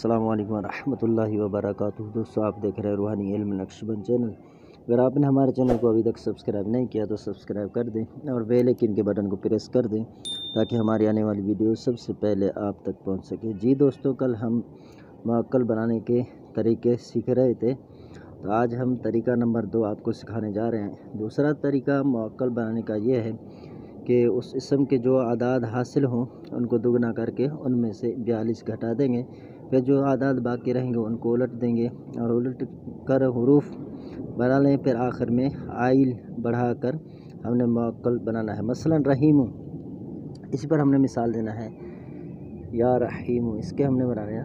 अस्सलाम वालेकुम रहमतुल्लाहि व बरकातुहू। दोस्तों, आप देख रहे हैं रूहानी इल्म नक्शबंद चैनल। अगर आपने हमारे चैनल को अभी तक सब्सक्राइब नहीं किया तो सब्सक्राइब कर दें और बेल आइकन के बटन को प्रेस कर दें ताकि हमारी आने वाली वीडियो सबसे पहले आप तक पहुंच सके। जी दोस्तों, कल हम मुअक्कल बनाने के तरीके सीख रहे थे, तो आज हम तरीका नंबर 2 आपको सिखाने जा रहे हैं। दूसरा तरीका मुअक्कल बनाने का ये है कि उस इसम के जो आदाद हासिल हों उनको दुगना करके उनमें से 42 घटा देंगे, फिर जो आदाद बाकी रहेंगे उनको उलट देंगे और उलट कर हुरूफ बना लें। फिर आखिर में आइल बढ़ाकर हमने मुअक्कल बनाना है। मसलन रहीमु, इस पर हमने मिसाल देना है या रहीमु। इसके हमने बनाया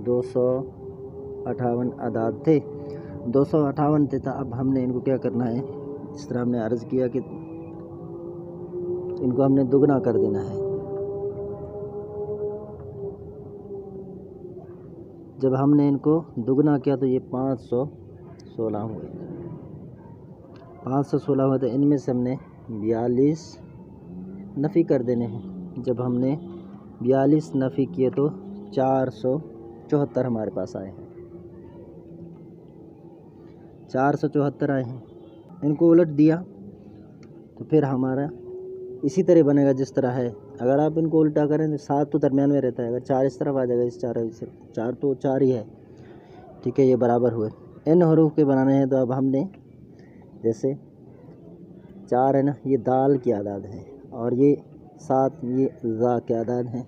258 आदाद थे, 258 थे। तो अब हमने इनको क्या करना है, जिस तरह हमने अर्ज़ किया कि इनको हमने दुगना कर देना है। जब हमने इनको दुगना किया तो ये 516 हुए। 516 हुए तो इनमें से हमने 42 नफ़ी कर देने हैं। जब हमने 42 नफ़ी किए तो 474 हमारे पास आए हैं। 474 आए हैं। इनको उलट दिया तो फिर हमारा इसी तरह बनेगा जिस तरह है। अगर आप इनको उल्टा करें तो 7 तो दरमियान में रहता है, अगर 4 इस तरफ आ जाएगा, इस 4 तो 4 ही है। ठीक है, ये बराबर हुए। इन हरूफ के बनाने हैं तो अब हमने जैसे 4 है ना, ये दाल की आदाद है, और ये 7 ये ज़ा के आदाद हैं,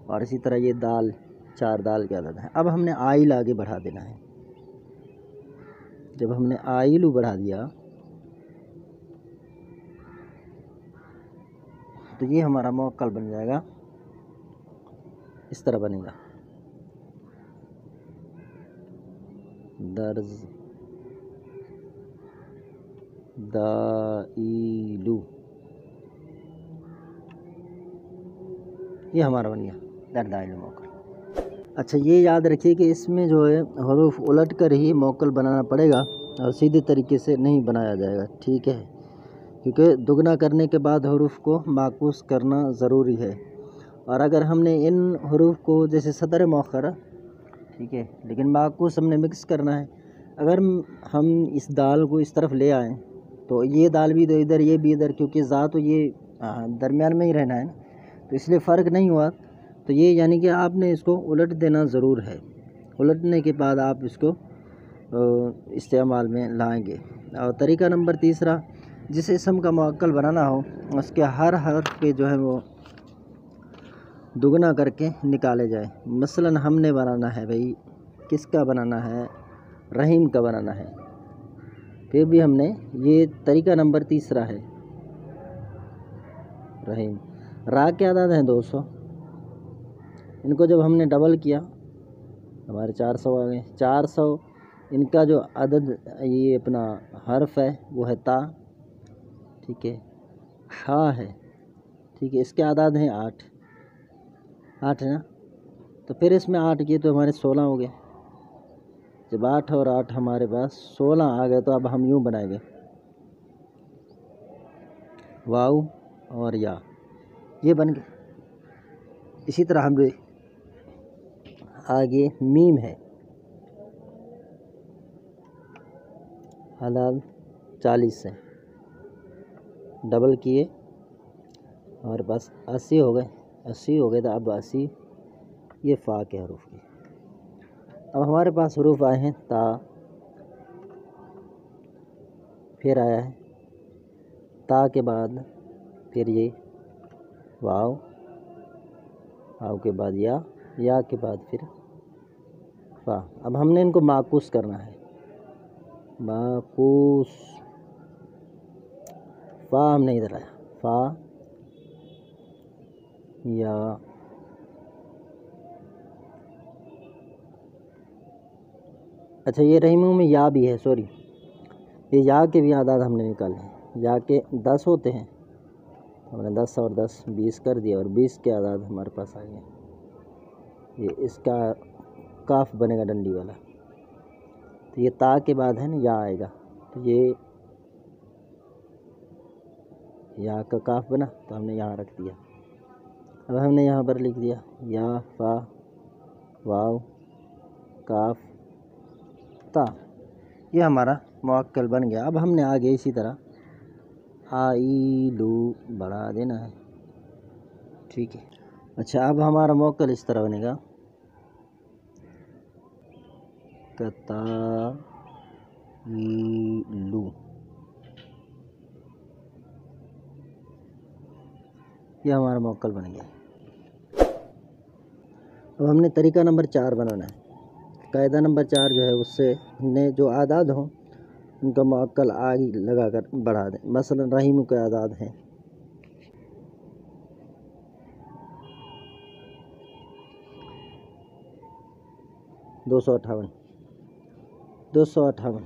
और इसी तरह ये दाल 4 दाल के आदाद हैं। अब हमने आइल आगे बढ़ा देना है। जब हमने आइल बढ़ा दिया तो ये हमारा मुअक्कल बन जाएगा। इस तरह बनेगा दर्ज दाइलू, ये हमारा बन गया दर्दाइलू मुअक्कल। अच्छा, ये याद रखिए कि इसमें जो है हरूफ उलट कर ही मुअक्कल बनाना पड़ेगा और सीधे तरीके से नहीं बनाया जाएगा। ठीक है, क्योंकि दुगना करने के बाद हरूफ को माकूस करना ज़रूरी है। और अगर हमने इन हरूफ को जैसे सदर मौखर, ठीक है, लेकिन माकूस हमने मिक्स करना है। अगर हम इस दाल को इस तरफ ले आएँ तो ये दाल भी तो इधर, ये भी इधर, क्योंकि ज़ा तो ये दरमियान में ही रहना है ना, तो इसलिए फ़र्क नहीं हुआ। तो ये यानी कि आपने इसको उलट देना ज़रूर है। उलटने के बाद आप इसको इस्तेमाल में लाएंगे। और तरीका नंबर 3, जिस इसम का मुअक्कल बनाना हो उसके हर हर्फ पे जो है वो दुगना करके निकाले जाए। मसलन हमने बनाना है भाई, किसका बनाना है, रहीम का बनाना है। फिर भी हमने ये तरीका नंबर 3 है रहीम। रा के आदाद हैं 200। इनको जब हमने डबल किया हमारे 400 आ गए। 400 इनका जो अदद ये अपना हर्फ है वो है ता, ठीक है, हा है, ठीक है, इसके आदाद हैं 8 है ना। तो फिर इसमें 8 किए तो हमारे 16 हो गए। जब 8 और 8 हमारे पास 16 आ गए तो अब हम यूँ बनाएंगे वाऊ और या, ये बन गए। इसी तरह हम आगे मीम है, आदाद 40 है, डबल किए हमारे पास 80 हो गए। 80 हो गए तो अब 80 ये फ़ा के हरूफ की। अब हमारे पास हरूफ आए हैं ता, फिर आया है ता के बाद फिर ये वाव, वाव के बाद या के बाद फिर फ़ा। अब हमने इनको माकूस करना है, माकूस। फ़ा हमने इधर आया, फ़ा या, अच्छा ये रहीमों में या भी है, सॉरी, ये या के भी आदाद हमने निकाले हैं। या के 10 होते हैं, हमने 10 और 10 20 कर दिया, और 20 के आदाद हमारे पास आ गए। ये इसका काफ बनेगा डंडी वाला, तो ये ता के बाद है ना या आएगा, तो ये या का काफ बना तो हमने यहाँ रख दिया। अब हमने यहाँ पर लिख दिया या, फा, वाव, काफ, ता। ये हमारा मुअक्कल बन गया। अब हमने आगे इसी तरह आ, ई, लू बढ़ा देना है, ठीक है। अच्छा, अब हमारा मुअक्कल इस तरह बनेगा, कता, ई, लू। ये हमारा मुअक्कल बन गया। अब हमने तरीका नंबर 4 बनाना है। कायदा नंबर 4 जो है उससे हमने जो आदाद हों उनका मुअक्कल आगे लगाकर बढ़ा दें। मसलन रहीम के आदाद हैं 258, 258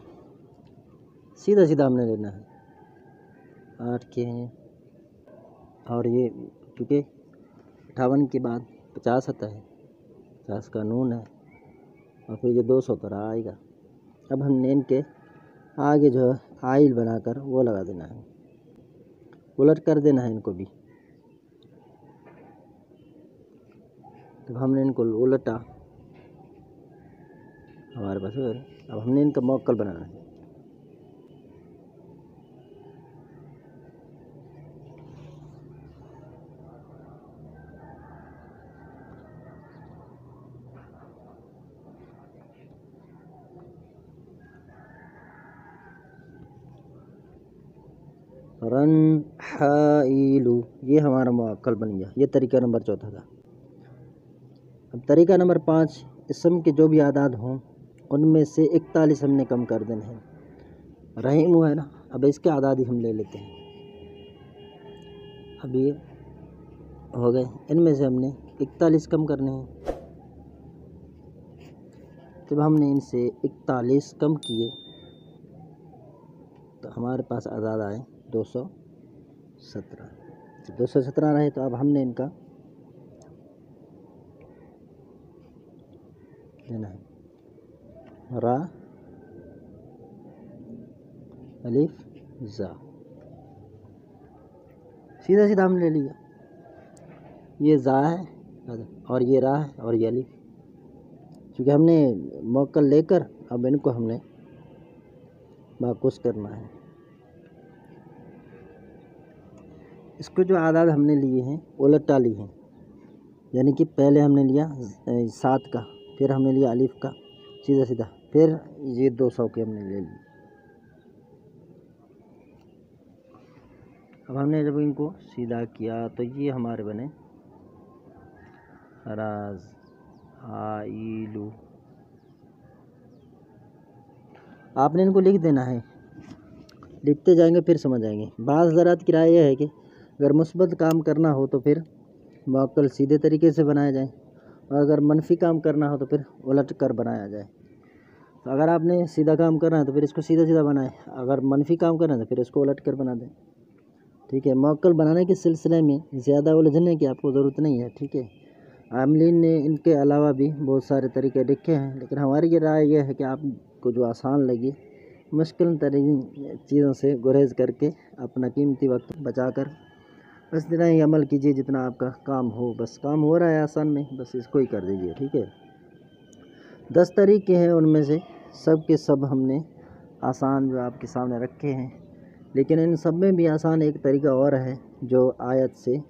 सीधा सीधा हमने लेना है। 8 के हैं और ये क्योंकि 58 के बाद 50 आता है, 50 का नून है और फिर ये 200 तो रहा आएगा। अब हमने इनके आगे जो है आइल बनाकर वो लगा देना है, उलट कर देना है इनको भी। तो हमने इनको उलटा, हमारे पास है। अब हमने इनका मुअक्कल बनाना है। रन, हाइलू, ये हमारा मुअक्कल बन गया। ये तरीका नंबर 4 था। अब तरीका नंबर 5, इसम के जो भी आदाद हों उनमें से 41 हमने कम कर देने हैं। रहीम हुआ है ना, अब इसके आदाद ही हम ले लेते हैं। अब ये हो गए, इनमें से हमने 41 कम करने हैं। जब हमने इनसे 41 कम किए तो हमारे पास आदाद आए 217। 217 रहे तो अब हमने इनका लेना है रा, अलिफ, जा। सीधा सीधा हमने ले लिया। ये जा है और ये रा है और ये अलिफ, क्योंकि हमने मुअक्कल लेकर अब इनको हमने माकूस करना है। इसको जो आदाद हमने लिए हैं उलटा लिए हैं, यानी कि पहले हमने लिया 7 का, फिर हमने लिया अलिफ का सीधा सीधा, फिर ये 200 के हमने ले लिए। अब हमने जब इनको सीधा किया तो ये हमारे बने राज, आइलू। आपने इनको लिख देना है, लिखते जाएंगे फिर समझ आएंगे। बाज़ हज़रात की राय यह है कि अगर मुस्बत काम करना हो तो फिर मुअक्कल सीधे तरीके से बनाया जाए, और अगर मनफी काम करना हो तो फिर उलट कर बनाया जाए। तो अगर आपने सीधा काम करना है तो फिर इसको सीधा सीधा बनाएं, अगर मनफी काम करना है तो फिर इसको उलट कर बना दें, ठीक है। मुअक्कल बनाने के सिलसिले में ज़्यादा उलझने की आपको ज़रूरत नहीं है, ठीक है। आमलीन ने इनके अलावा भी बहुत सारे तरीके लिखे हैं, लेकिन हमारी ये राय यह है कि आपको जो आसान लगे मुश्किल तरीन चीज़ों से गुरेज करके अपना कीमती वक्त बचाकर बस इतना ही अमल कीजिए जितना आपका काम हो। बस काम हो रहा है आसान में, बस इसको ही कर दीजिए, ठीक है। 10 तरीके हैं, उनमें से सब के सब हमने आसान जो आपके सामने रखे हैं, लेकिन इन सब में भी आसान एक तरीका और है जो आयत से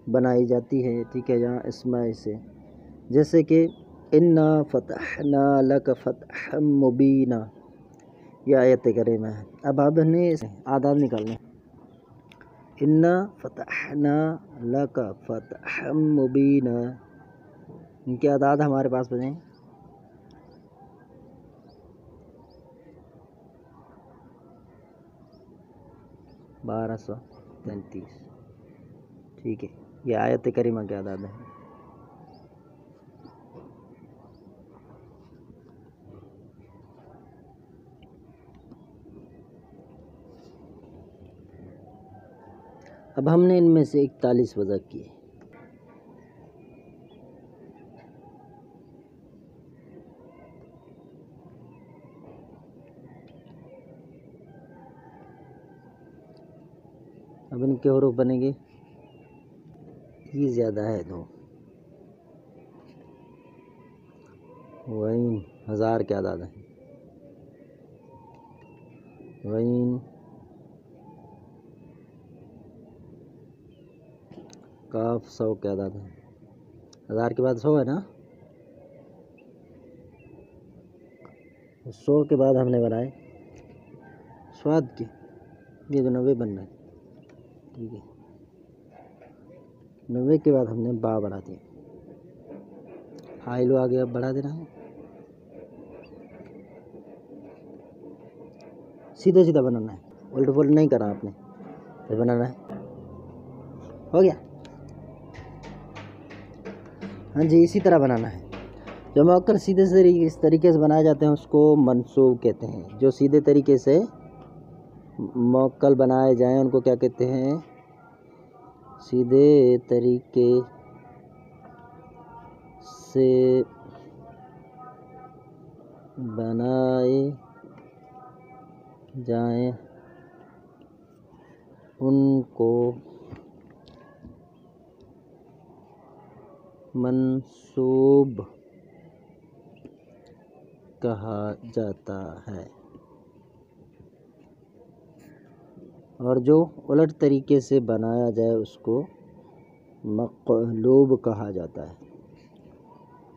बनाई जाती है, ठीक है, यहाँ इसमाई से। जैसे कि इन्ना फतहना लक फतहम मुबीना, यह आयत करीमा है। अब आपने आदाब निकालने, इन्ना फतहना लक फतहम मुबीना, इनके आदाद हमारे पास बने 1233, ठीक है। ये आयत करीमा के आदाद हैं। अब हमने इनमें से 41 वज़ा किए। अब इनके हरूफ बनेंगे ये ज़्यादा है तो वहीं 1000 क्या दादा है, वहीं काफ 100 क्या दादा है, 1000 के बाद 100 है ना, 100 के बाद हमने बनाए स्वाद के, ये तो 90 बन रहा है, ठीक है। 90 के बाद हमने बा बढ़ा दिया, हाई लो आगे अब बढ़ा देना है, सीधा सीधा बनाना है, उल्ट पुल्ट नहीं करा आपने, फिर बनाना है। हो गया, हाँ जी, इसी तरह बनाना है। जो मौक्कल सीधे से इस तरीके से बनाए जाते हैं उसको मंसूब कहते हैं। जो सीधे तरीके से मौक्कल बनाए जाएं उनको क्या कहते हैं, सीधे तरीके से बनाए जाएं उनको मंसूब कहा जाता है, और जो उलट तरीके से बनाया जाए उसको मक़लूब कहा जाता है।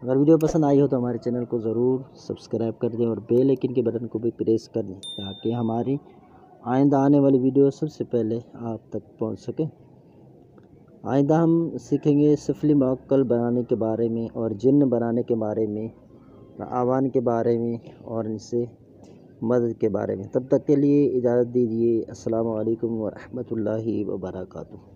अगर वीडियो पसंद आई हो तो हमारे चैनल को ज़रूर सब्सक्राइब कर दें और बेल आइकन के बटन को भी प्रेस कर दें ताकि हमारी आइंदा आने वाली वीडियो सबसे पहले आप तक पहुंच सके। आइंदा हम सीखेंगे सफली मौक्कल बनाने के बारे में और जिन्न बनाने के बारे में, आवान के बारे में और इनसे मदद के बारे में। तब तक के लिए इजाज़त दीजिए। अस्सलामु अलैकुम व रहमतुल्लाहि व बरकातुहू।